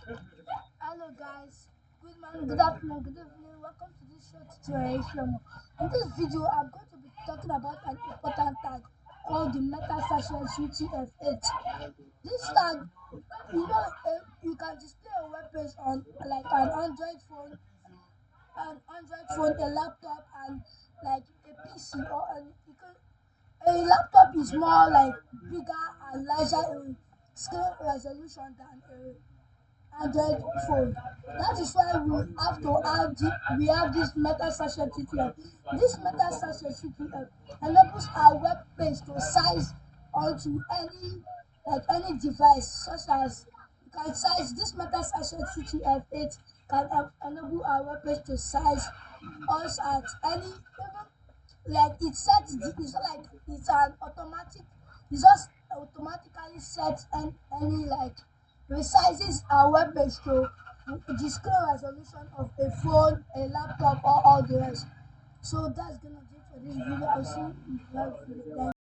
Hello guys, good morning, good afternoon, good evening. Welcome to this short tutorial. In this video, I'm going to be talking about an important tag called the meta session UTF-8. This tag, you can display a web page on like an Android phone, a laptop, and like a PC a laptop is more like bigger and larger in screen resolution than a Android phone. That is why we have this meta session TTF. This meta session TTF enables our web page to size onto any device, such as you can size this meta session TTF8 can enable our web page to size us at any even like it sets it's not like it's an automatic, it just automatically sets any like resizes our web page to the screen resolution of a phone, a laptop, or all the rest. So that's gonna do it for this video. I'll see you in the next video.